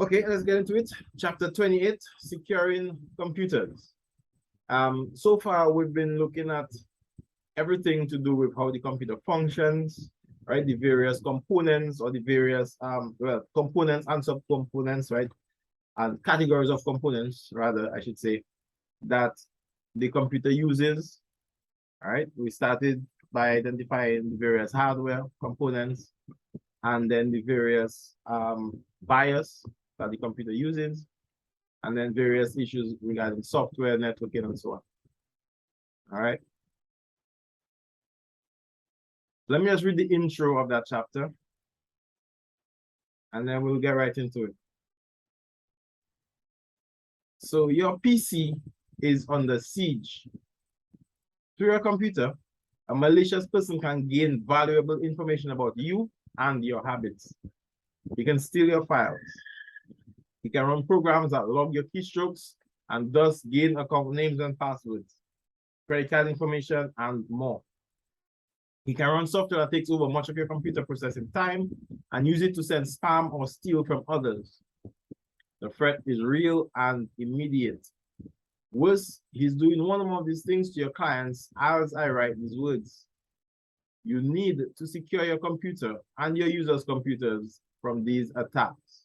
Okay, let's get into it. Chapter 28, securing computers. So far, we've been looking at everything to do with how the computer functions, right? The various components or the various, components and subcomponents, right? And categories of components, rather, I should say, that the computer uses, all right? We started by identifying the various hardware components and then the various BIOS that the computer uses, and then various issues regarding software, networking, and so on. All right. Let me just read the intro of that chapter, and then we'll get right into it. So your PC is under siege. Through your computer, a malicious person can gain valuable information about you and your habits. He can steal your files. He can run programs that log your keystrokes and thus gain account names and passwords, credit card information, and more. He can run software that takes over much of your computer processing time and use it to send spam or steal from others. The threat is real and immediate. Worse, he's doing one of these things to your clients as I write these words. You need to secure your computer and your users' computers from these attacks.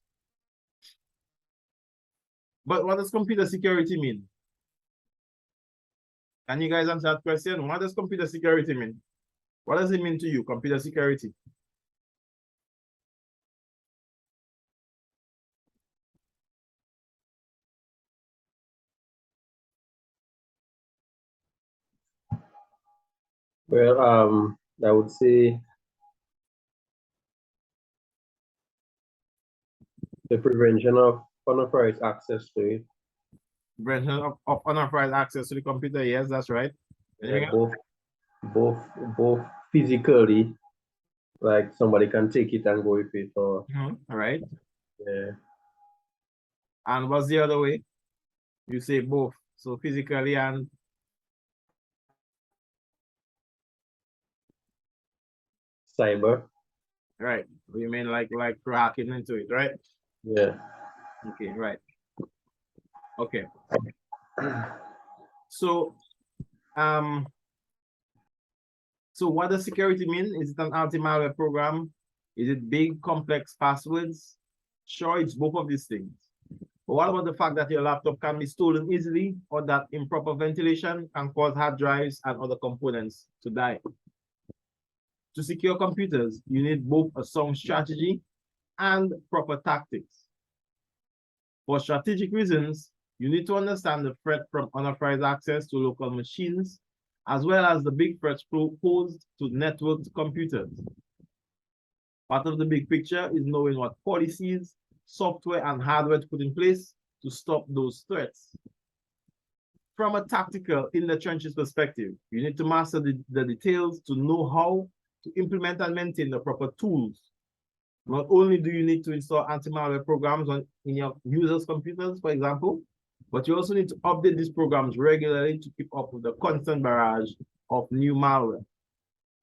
But what does computer security mean? Can you guys answer that question? What does computer security mean? What does it mean to you, computer security? Well, I would say the prevention of unauthorized access to it. Prevention of unauthorized access to the computer. Yes, that's right. Yeah, both physically, like somebody can take it and go with it, or All right. yeah. And what's the other way? You say both. So physically and Cyber. right. You mean like hacking into it, right? Yeah. Okay, right. Okay. So so what does security mean? Is it an anti-malware program? Is it big complex passwords? Sure, it's both of these things. But what about the fact that your laptop can be stolen easily, or that improper ventilation can cause hard drives and other components to die? To secure computers, you need both a sound strategy and proper tactics. For strategic reasons, you need to understand the threat from unauthorized access to local machines, as well as the big threats posed to networked computers. Part of the big picture is knowing what policies, software, and hardware to put in place to stop those threats. From a tactical, in the trenches perspective, you need to master the details to know how to implement and maintain the proper tools. Not only do you need to install anti-malware programs in your users' computers, for example, but you also need to update these programs regularly to keep up with the constant barrage of new malware.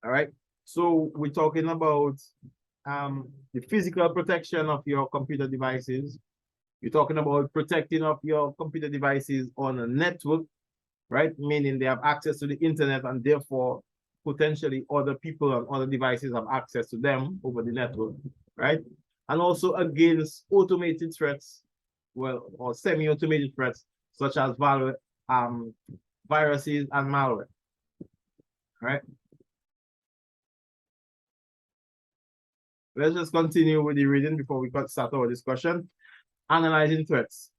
All right. So we're talking about the physical protection of your computer devices. You're talking about protecting of your computer devices on a network, right? Meaning they have access to the internet and therefore potentially other people and other devices have access to them over the network, right? And also against automated threats, well, or semi-automated threats, such as viruses and malware, right? Let's just continue with the reading before we start our discussion. Analyzing threats.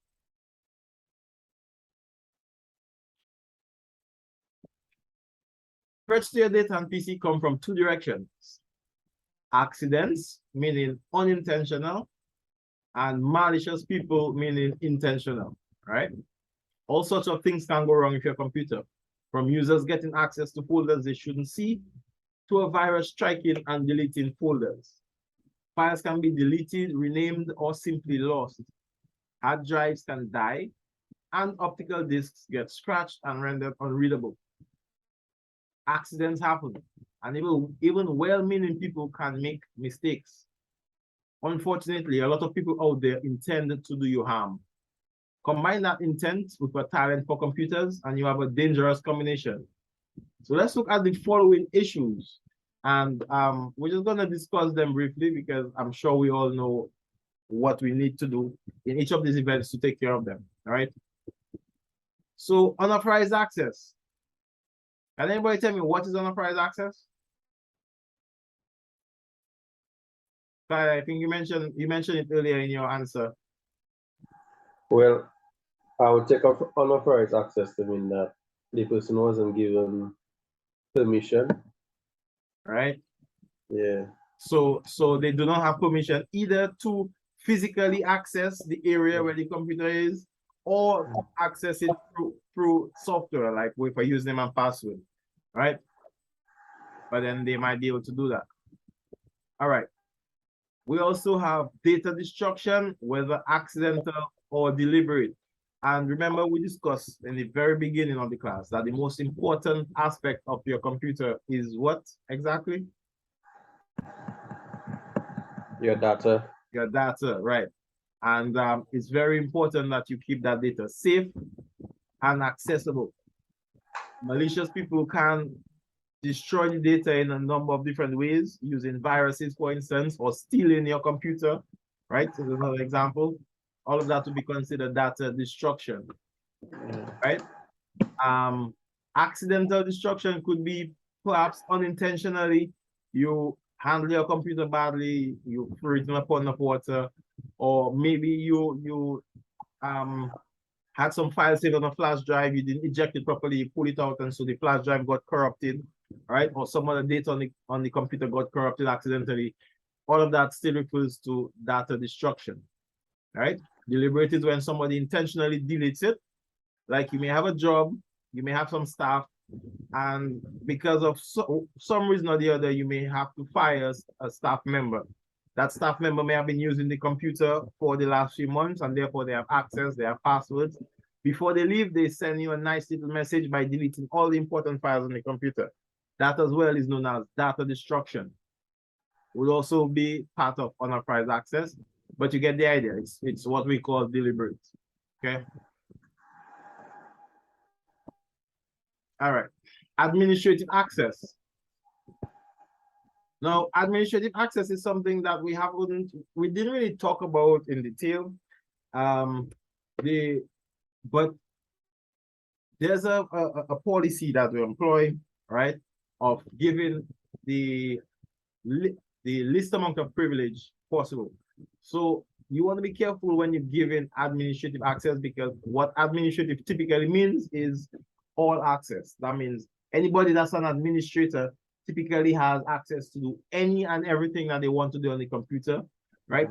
Threats to your data and PC come from two directions. Accidents, meaning unintentional, and malicious people, meaning intentional, right? All sorts of things can go wrong with your computer, from users getting access to folders they shouldn't see, to a virus striking and deleting folders. Files can be deleted, renamed, or simply lost. Hard drives can die, and optical discs get scratched and rendered unreadable. Accidents happen, and even well-meaning people can make mistakes. unfortunately, a lot of people out there intended to do you harm. Combine that intent with a talent for computers, and you have a dangerous combination. So let's look at the following issues. And we're just going to discuss them briefly because I'm sure we all know what we need to do in each of these events to take care of them. All right. So unauthorized access. Can anybody tell me what is unauthorized access? I think you mentioned it earlier in your answer. Well, I would take off unauthorized access to mean that the person wasn't given permission. Right? Yeah. So they do not have permission either to physically access the area where the computer is, or to access it through software, like with a username and password, right? But then they might be able to do that. All right. We also have data destruction, whether accidental or deliberate. And remember, we discussed in the very beginning of the class that the most important aspect of your computer is what exactly? Your data. Your data, right. And it's very important that you keep that data safe and accessible. Malicious people can destroy the data in a number of different ways, using viruses, for instance, or stealing your computer, right? So there's another example. All of that to be considered data destruction, right? Accidental destruction could be perhaps unintentionally. You handle your computer badly, you threw it in a pond of water, or maybe you had some files saved on a flash drive, you didn't eject it properly, you pull it out, and so the flash drive got corrupted, right? Or some other data on the computer got corrupted accidentally. All of that still refers to data destruction, right? Deliberate is when somebody intentionally deletes it. Like you may have a job, you may have some staff, and because of some reason or the other, you may have to fire a staff member. That staff member may have been using the computer for the last few months, and therefore they have access, they have passwords. Before they leave, they send you a nice little message by deleting all the important files on the computer. That as well is known as data destruction. Will also be part of unauthorized access, but you get the idea. It's what we call deliberate. Okay. All right. Administrative access. Now, administrative access is something that we didn't really talk about in detail. But there's a policy that we employ, right, of giving the least amount of privilege possible. So you want to be careful when you're giving administrative access, because what administrative typically means is all access. That means anybody that's an administrator typically has access to do any and everything that they want to do on the computer, right?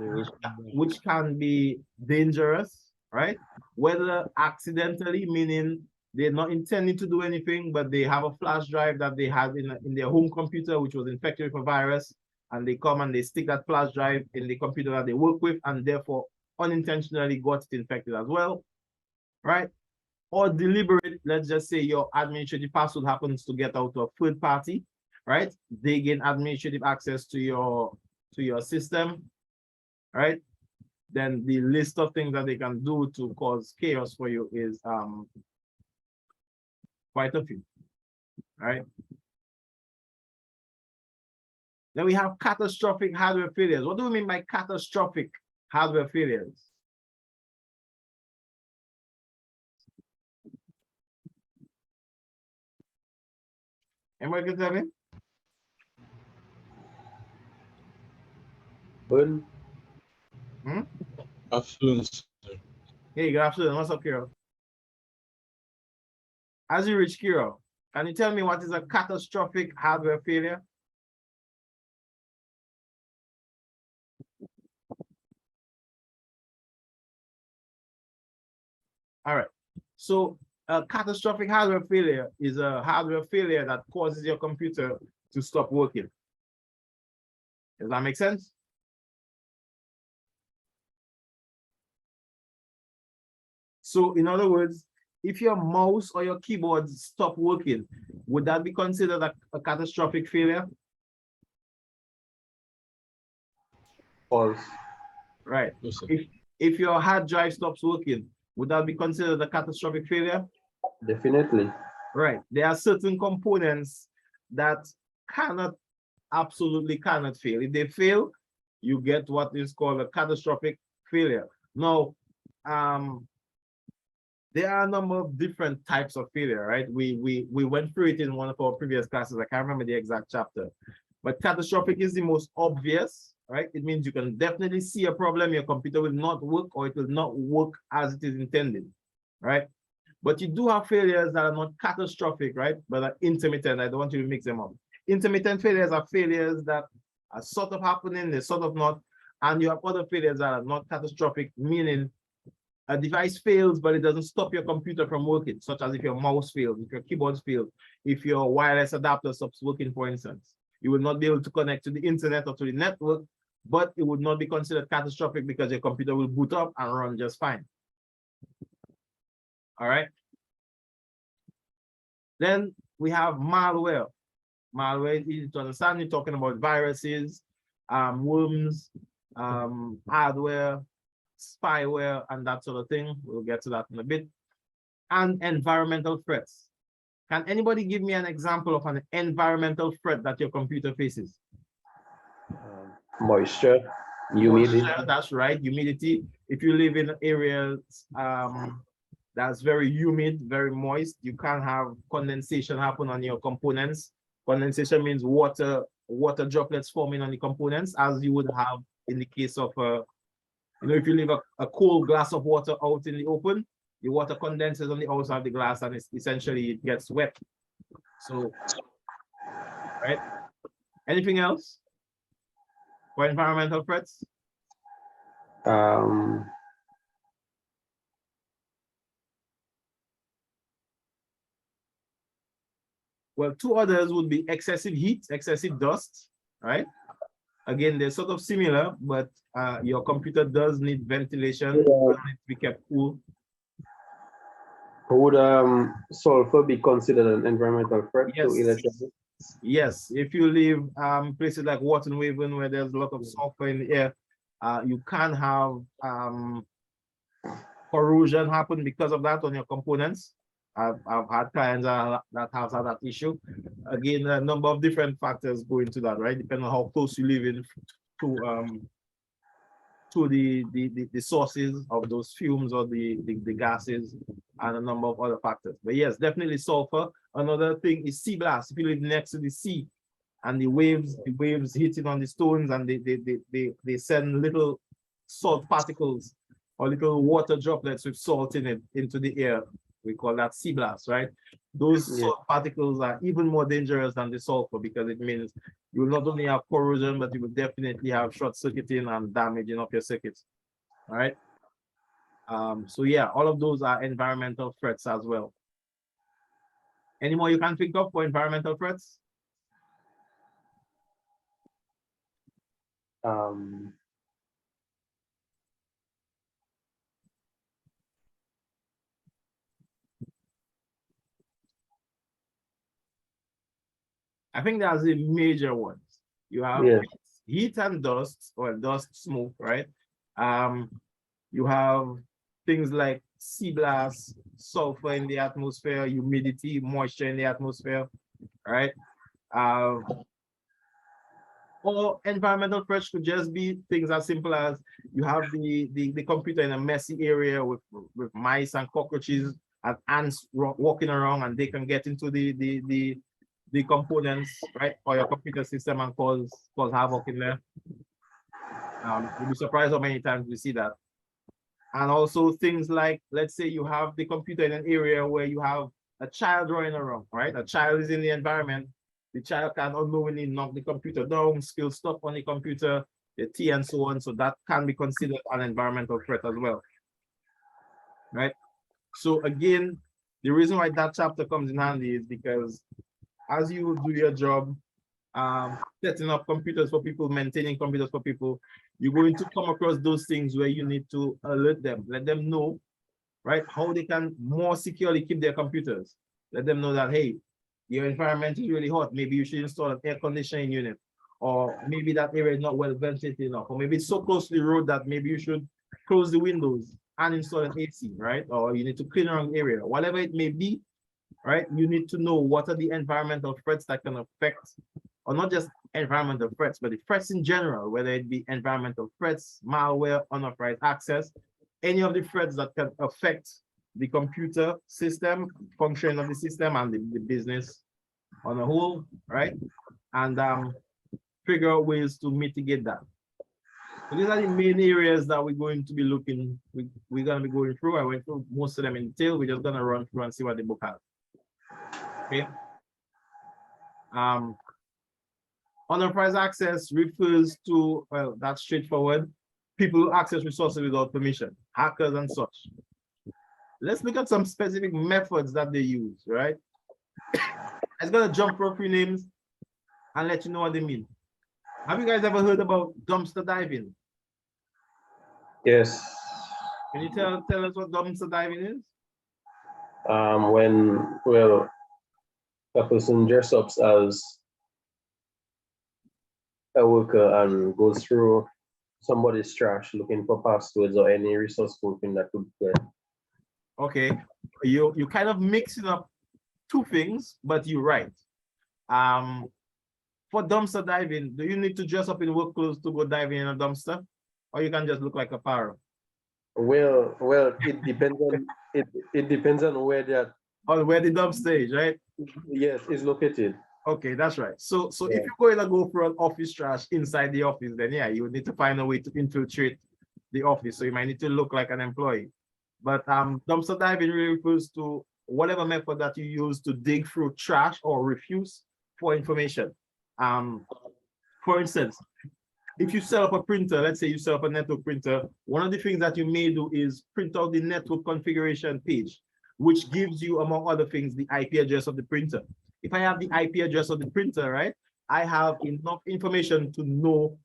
Which can be dangerous, right? Whether accidentally, meaning they're not intending to do anything, but they have a flash drive that they had in their home computer, which was infected with a virus, and they come and they stick that flash drive in the computer that they work with, and therefore unintentionally got it infected as well, right? Or deliberate, let's just say your administrative password happens to get out to a third party, right? They gain administrative access to your system, right? Then the list of things that they can do to cause chaos for you is quite a few, right? Then we have catastrophic hardware failures. What do we mean by catastrophic hardware failures? Anybody can tell me? When Afternoon. Hey, good afternoon. What's up, Kiro? As you reach Kiro, can you tell me what is a catastrophic hardware failure? All right. So a catastrophic hardware failure is a hardware failure that causes your computer to stop working. Does that make sense? So in other words, if your mouse or your keyboard stop working, would that be considered a catastrophic failure? False. Right. Yes, sir. If your hard drive stops working, would that be considered a catastrophic failure? Definitely. Right. There are certain components that cannot, absolutely cannot fail. If they fail, you get what is called a catastrophic failure. Now, there are a number of different types of failure, right? We went through it in one of our previous classes. I can't remember the exact chapter, but catastrophic is the most obvious, right? It means you can definitely see a problem, your computer will not work, or it will not work as it is intended, right? But you do have failures that are not catastrophic, right? But are intermittent. I don't want you to mix them up. Intermittent failures are failures that are sort of happening, they're sort of not. And you have other failures that are not catastrophic, meaning a device fails, but it doesn't stop your computer from working, such as if your mouse fails, if your keyboard fails, if your wireless adapter stops working, for instance. You will not be able to connect to the internet or to the network, but it would not be considered catastrophic because your computer will boot up and run just fine. All right. Then we have malware. Malware is easy to understand. You're talking about viruses, worms, hardware, spyware, and that sort of thing. We'll get to that in a bit. And environmental threats. Can anybody give me an example of an environmental threat that your computer faces? Moisture, humidity. Moisture, that's right, humidity. If you live in areas that's very humid, very moist, you can't have condensation happen on your components. Condensation means water droplets forming on the components, as you would have in the case of if you leave a cold glass of water out in the open, the water condenses on the outside of the glass and essentially it gets wet. So, right? Anything else for environmental threats? Well, two others would be excessive heat, excessive dust, right? Again, they're sort of similar, but your computer does need ventilation, it needs to be kept cool. Would sulfur be considered an environmental threat to electronics? Yes, if you live places like Wharton Waven where there's a lot of sulfur in the air, you can have corrosion happen because of that on your components. I've had clients that have had that issue. Again, a number of different factors go into that, right? Depending on how close you live in to the sources of those fumes or the gases and a number of other factors. But yes, definitely sulfur. Another thing is sea blast. If you live next to the sea and the waves hitting on the stones and they send little salt particles or little water droplets with salt in it into the air. We call that sea blast, right? Those salt particles are even more dangerous than the sulfur because it means you will not only have corrosion, but you will definitely have short circuiting and damaging of your circuits. All right. So yeah, all of those are environmental threats as well. Any more you can think of for environmental threats? I think that's the major ones. You have heat and dust, or dust smoke, right? You have things like sea blast, sulfur in the atmosphere, humidity, moisture in the atmosphere, right? Or environmental threats could just be things as simple as you have the computer in a messy area with mice and cockroaches and ants walking around, and they can get into the components, right, or your computer system and cause havoc in there. You'll be surprised how many times we see that. And also things like, let's say you have the computer in an area where you have a child running around, right? A child is in the environment. The child can unknowingly knock the computer down, spill stuff on the computer, the tea and so on. So that can be considered an environmental threat as well, right? So again, the reason why that chapter comes in handy is because as you do your job, setting up computers for people, maintaining computers for people, you're going to come across those things where you need to alert them, let them know, right, how they can more securely keep their computers. Let them know that, hey, your environment is really hot. Maybe you should install an air conditioning unit, or maybe that area is not well ventilated enough, or maybe it's so close to the road that maybe you should close the windows and install an AC, right? Or you need to clean around the area, whatever it may be, right? You need to know what are the environmental threats that can affect, or not just environmental threats, but the threats in general, whether it be environmental threats, malware, unauthorized access, any of the threats that can affect the computer system, function of the system, and the business on a whole, right? And figure out ways to mitigate that. So these are the main areas that we're going to be looking, we're going to be going through. I went through most of them in detail. We're just going to run through and see what the book has. Okay. Unauthorized access refers to, well, that's straightforward. People who access resources without permission, hackers and such. Let's look at some specific methods that they use, right? I'm going to jump through a few names and let you know what they mean. Have you guys ever heard about dumpster diving? Yes. Can you tell us what dumpster diving is? When, well, a person dress up as a worker and goes through somebody's trash looking for passwords or any resource spoofing that could play. Okay, you kind of mixing up two things, but you're right. For dumpster diving, do you need to dress up in work clothes to go diving in a dumpster, or you can just look like a paro? Well, it depends on it depends on where that. Or where the dumpster is, right? Yes, is located. Okay, that's right. So Yeah. if you're going to go for an office trash inside the office, then yeah, you would need to find a way to infiltrate the office. So you might need to look like an employee. But dumpster diving really refers to whatever method that you use to dig through trash or refuse for information. For instance, if you set up a printer, let's say you set up a network printer, one of the things that you may do is print out the network configuration page, which gives you, among other things, the IP address of the printer. If I have the IP address of the printer, right, I have enough information to know,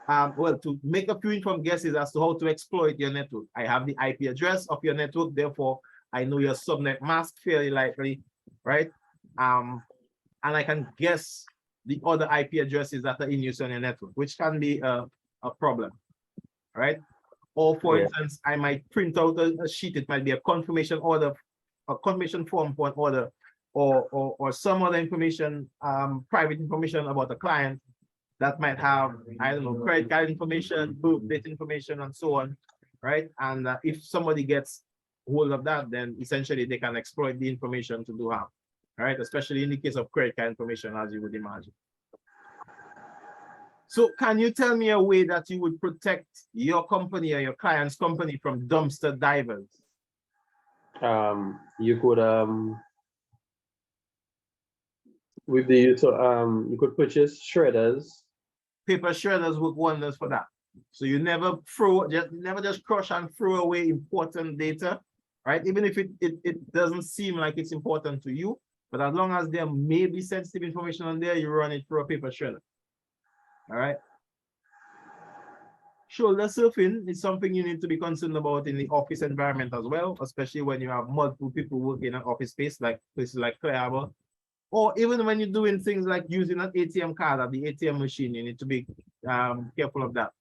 well, to make a few informed guesses as to how to exploit your network. I have the IP address of your network, therefore, I know your subnet mask fairly likely, right? And I can guess the other IP addresses that are in use on your network, which can be a problem, right? Or for instance, I might print out a sheet. It might be a confirmation order, a confirmation form for an order, or some other information, private information about a client that might have, I don't know, credit card information, book date information, and so on, right? And if somebody gets hold of that, then essentially they can exploit the information to do harm, right? Especially in the case of credit card information, as you would imagine. So can you tell me a way that you would protect your company or your client's company from dumpster divers? You could with the use of you could purchase shredders. Paper shredders work wonders for that. So you never just crush and throw away important data, right? Even if it doesn't seem like it's important to you, but as long as there may be sensitive information on there, you run it through a paper shredder. All right. Shoulder surfing is something you need to be concerned about in the office environment as well, especially when you have multiple people working in an office space, like places like Clay Harbor. Or even when you're doing things like using an ATM card at the ATM machine, you need to be careful of that.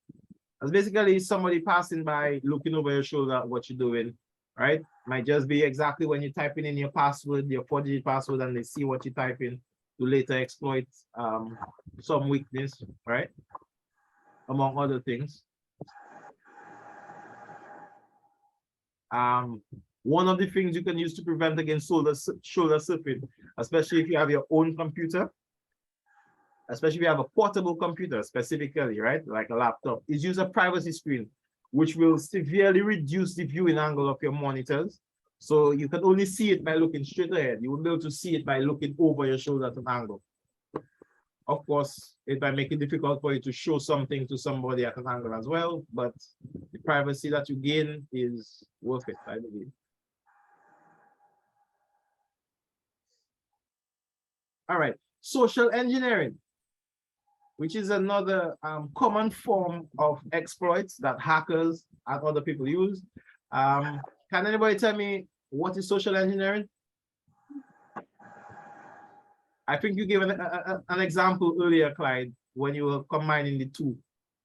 As basically somebody passing by, looking over your shoulder at what you're doing, right? Might just be exactly when you're typing in your password, your 4-digit password, and they see what you type in to later exploit some weakness, right? Among other things. One of the things you can use to prevent against shoulder surfing, especially if you have your own computer, especially if you have a portable computer specifically, right, like a laptop, is use a privacy screen, which will severely reduce the viewing angle of your monitors. So you can only see it by looking straight ahead. You will be able to see it by looking over your shoulder at an angle. Of course, it might make it difficult for you to show something to somebody at an angle as well, but the privacy that you gain is worth it, I believe. All right, social engineering, which is another common form of exploits that hackers and other people use. Can anybody tell me what is social engineering? I think you gave an example earlier, Clyde, when you were combining the two?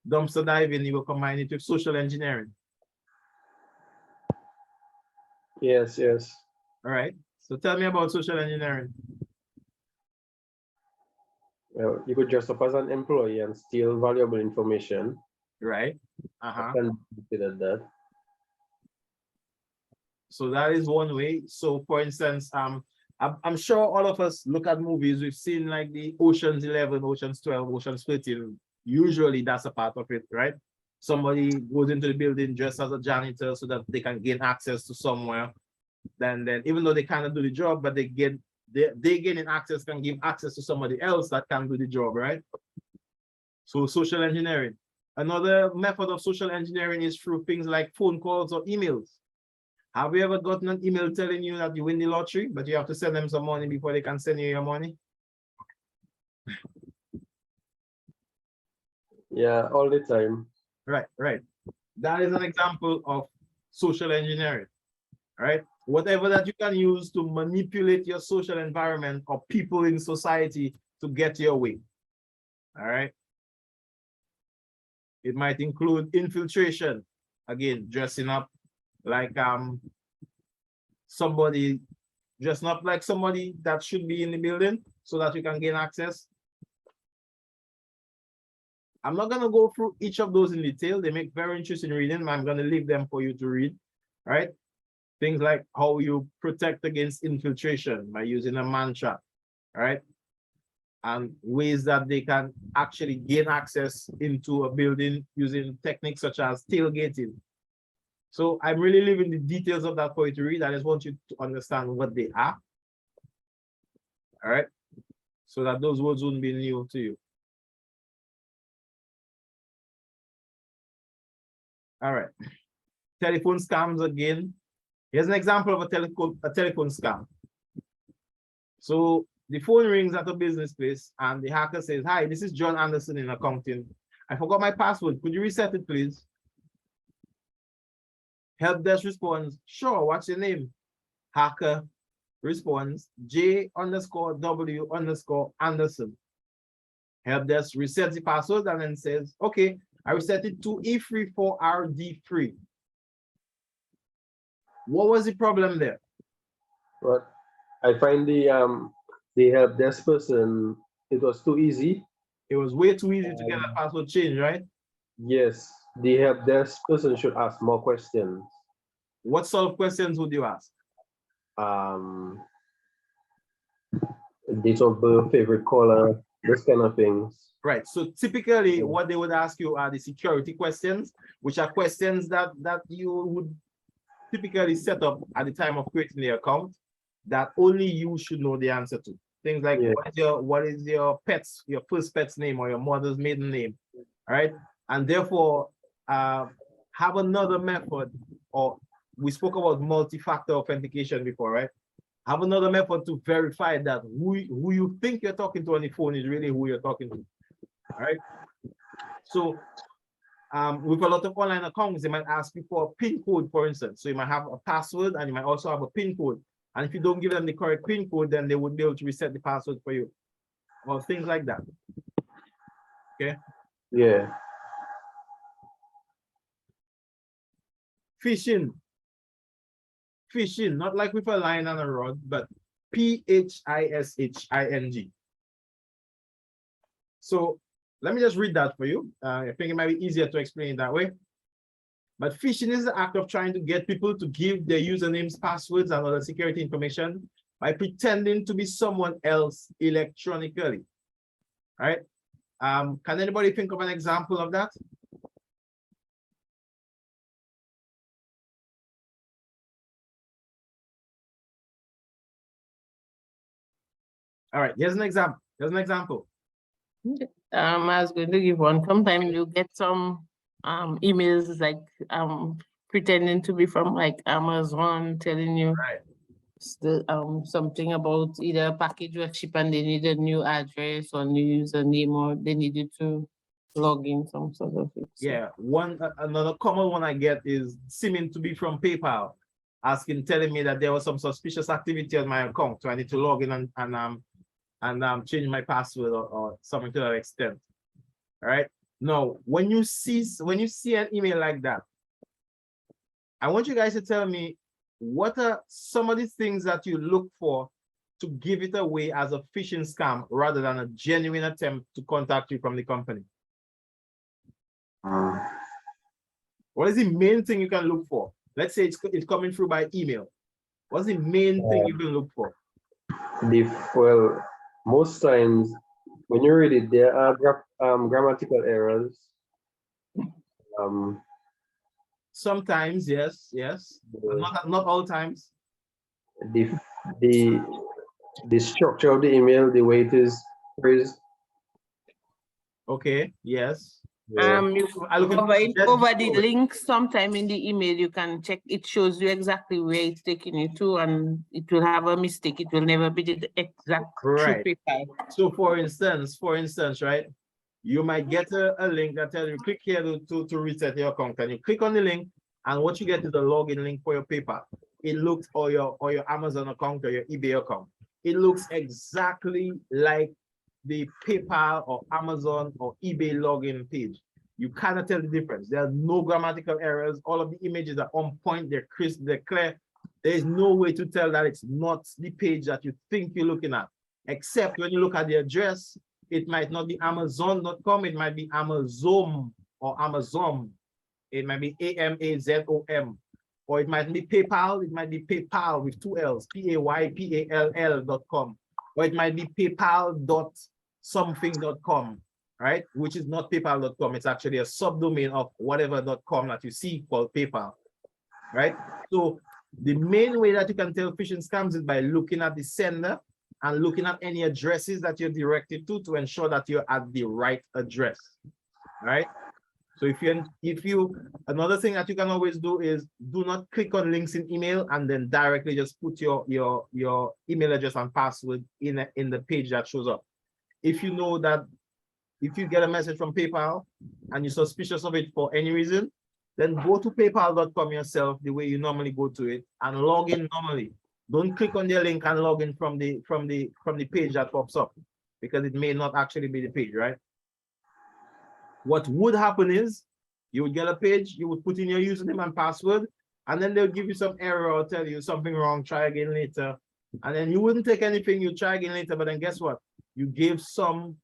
Dumpster diving, you were combining it with social engineering. Yes, yes. All right. So tell me about social engineering. Well, you could dress up as an employee and steal valuable information. Right. I can consider that. So that is one way. So for instance, I'm sure all of us look at movies. We've seen like the Ocean's 11, Ocean's 12, Ocean's 13. Usually that's a part of it, right? Somebody goes into the building dressed as a janitor so that they can gain access to somewhere. Then even though they cannot do the job, but they gaining access can give access to somebody else that can do the job, right? So social engineering. Another method of social engineering is through things like phone calls or emails. Have you ever gotten an email telling you that you win the lottery, but you have to send them some money before they can send you your money? Yeah, all the time. Right, right. That is an example of social engineering, right? Whatever that you can use to manipulate your social environment or people in society to get your way, all right? It might include infiltration, again, dressing up like somebody, dressing up like somebody that should be in the building so that you can gain access. I'm not going to go through each of those in detail. They make very interesting reading. I'm going to leave them for you to read, right? Things like how you protect against infiltration by using a mantra, right? And ways that they can actually gain access into a building using techniques such as tailgating. So I'm really leaving the details of that for you to read. I just want you to understand what they are, all right? So that those words wouldn't be new to you. All right. Telephone scams again. Here's an example of a telephone scam. So the phone rings at a business place and the hacker says, "Hi, this is John Anderson in accounting. I forgot my password. Could you reset it, please?" Help desk responds, "Sure, what's your name?" Hacker responds, J_W_Anderson. Help desk resets the password and then says, "Okay, I reset it to E34RD3. What was the problem there? But I find the help desk person, it was too easy. It was way too easy to get a password changed, right? Yes, the help desk person should ask more questions. What sort of questions would you ask? Date of birth, favorite color, this kind of things. Right. So typically what they would ask you are the security questions, which are questions that you would typically set up at the time of creating the account that only you should know the answer to. Things like what is your first pet's name or your mother's maiden name, right? And therefore have another method, or we spoke about multi-factor authentication before, right? Have another method to verify that who you think you're talking to on the phone is really who you're talking to. All right. So with a lot of online accounts, they might ask you for a PIN code, for instance. So you might have a password and you might also have a PIN code. And if you don't give them the correct PIN code, then they would be able to reset the password for you, or things like that. Okay. Yeah. Phishing. Phishing, not like with a line and a rod, but Phishing. So let me just read that for you. I think it might be easier to explain it that way. But phishing is the act of trying to get people to give their usernames, passwords, and other security information by pretending to be someone else electronically. All right. Can anybody think of an example of that? All right, here's an example. I was going to give one. Sometimes you get some emails like pretending to be from like Amazon, telling you something about either a package was shipped and they need a new address or new username, or they needed to log in some sort of it. So. Yeah, another common one I get is seeming to be from PayPal, telling me that there was some suspicious activity on my account, so I need to log in and change my password or something to that extent. All right. Now, when you see an email like that, I want you guys to tell me what are some of the things that you look for to give it away as a phishing scam rather than a genuine attempt to contact you from the company. What is the main thing you can look for? Let's say it's coming through by email. What's the main thing you can look for? Well, most times when you read it, there are grammatical errors. Sometimes, yes, not all times. The structure of the email, the way it is phrased. Okay, yes. Yeah. You over the link sometime in the email, you can check, it shows you exactly where it's taking you to, and it will have a mistake. It will never be the exact true PayPal. So for instance, right, you might get a link that tells you click here to reset your account, and you click on the link, and what you get is a login link for your PayPal. It looks, or your Amazon account or your eBay account. It looks exactly like the PayPal or Amazon or eBay login page. You cannot tell the difference. There are no grammatical errors. All of the images are on point. They're crisp. They're clear. There is no way to tell that it's not the page that you think you're looking at, except when you look at the address. It might not be Amazon.com. It might be Amazon or Amazon. It might be AMAZOM. Or it might be PayPal. It might be PayPal with 2 L's, PAYPALL.com. Or it might be PayPal.something.com, right? Which is not PayPal.com. It's actually a subdomain of whatever.com that you see called PayPal, right? So the main way that you can tell phishing scams is by looking at the sender and looking at any addresses that you're directed to ensure that you're at the right address, right? So another thing that you can always do is do not click on links in email and then directly just put your email address and password in the page that shows up. If you know that if you get a message from PayPal and you're suspicious of it for any reason, then go to paypal.com yourself the way you normally go to it and log in normally. Don't click on their link and log in from the page that pops up, because it may not actually be the page, right? What would happen is you would get a page, you would put in your username and password, and then they'll give you some error or tell you something wrong, try again later. And then you wouldn't take anything, you try again later, but then guess what? You gave some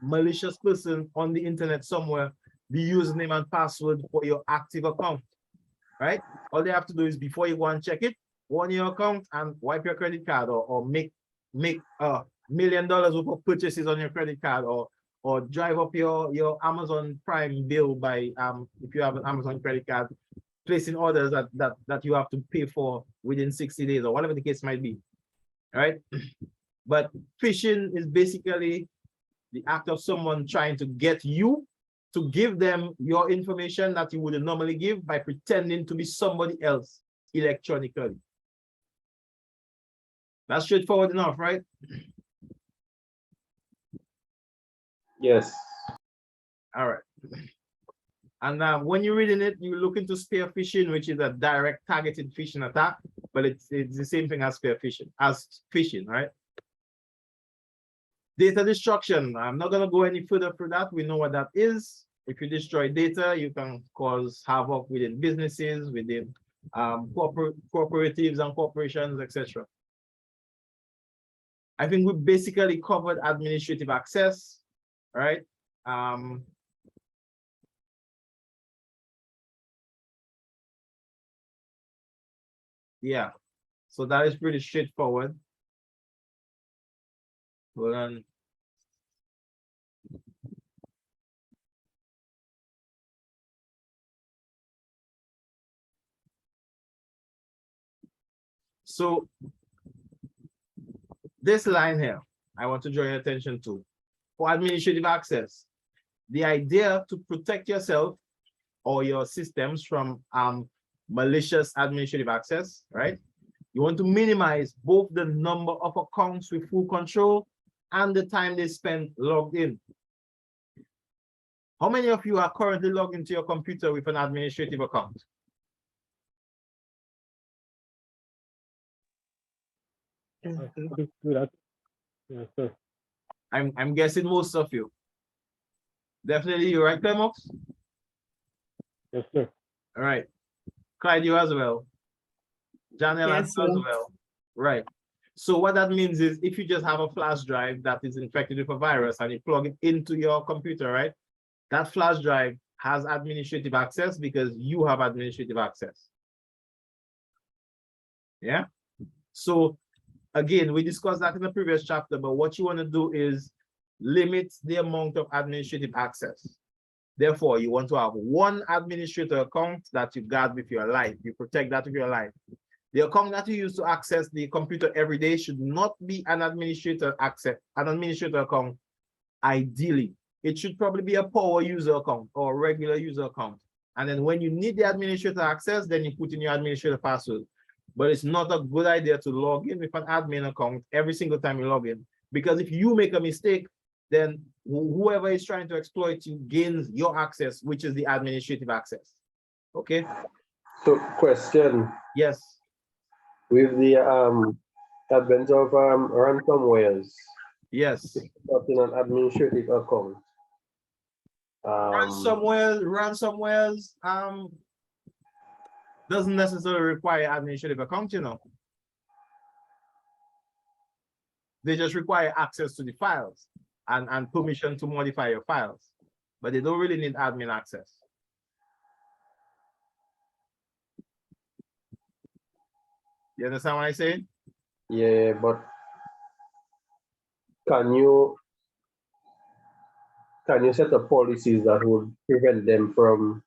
malicious person on the internet somewhere the username and password for your active account, right? All they have to do is, before you go and check it, go on your account and wipe your credit card, or make $1 million worth of purchases on your credit card, or drive up your Amazon Prime bill by if you have an Amazon credit card, placing orders that you have to pay for within 60 days or whatever the case might be, right? But phishing is basically the act of someone trying to get you to give them your information that you wouldn't normally give by pretending to be somebody else electronically. That's straightforward enough, right? Yes. All right. And when you're reading it, you're looking to spear phishing, which is a direct targeted phishing attack, but it's the same thing as spear phishing, right? Data destruction. I'm not going to go any further through that. We know what that is. If you destroy data, you can cause havoc within businesses, within cooperatives and corporations, etc. I think we basically covered administrative access, right? Yeah, so that is pretty straightforward. Hold on. So this line here, I want to draw your attention to. For administrative access, the idea to protect yourself or your systems from malicious administrative access, right? You want to minimize both the number of accounts with full control and the time they spend logged in. How many of you are currently logged into your computer with an administrative account? I'm guessing most of you. Definitely, you're right, Clemox? Yes, sir. All right. Clyde, you as well. Janelle Yes, as sir. well. Right. So what that means is if you just have a flash drive that is infected with a virus and you plug it into your computer, right? That flash drive has administrative access because you have administrative access. Yeah. So again, we discussed that in the previous chapter, but what you want to do is limit the amount of administrative access. Therefore, you want to have one administrator account that you guard with your life. You protect that with your life. The account that you use to access the computer every day should not be an administrator account. Ideally, it should probably be a power user account or a regular user account. And then when you need the administrator access, then you put in your administrator password. But it's not a good idea to log in with an admin account every single time you log in. Because if you make a mistake, then whoever is trying to exploit you gains your access, which is the administrative access. Okay? So question, Yes. with the advent of ransomwares, Yes. in an administrative account. Ransomwares doesn't necessarily require administrative account, you know. They just require access to the files and permission to modify your files, but they don't really need admin access. You understand what I say? Yeah, but can you set up policies that would prevent them from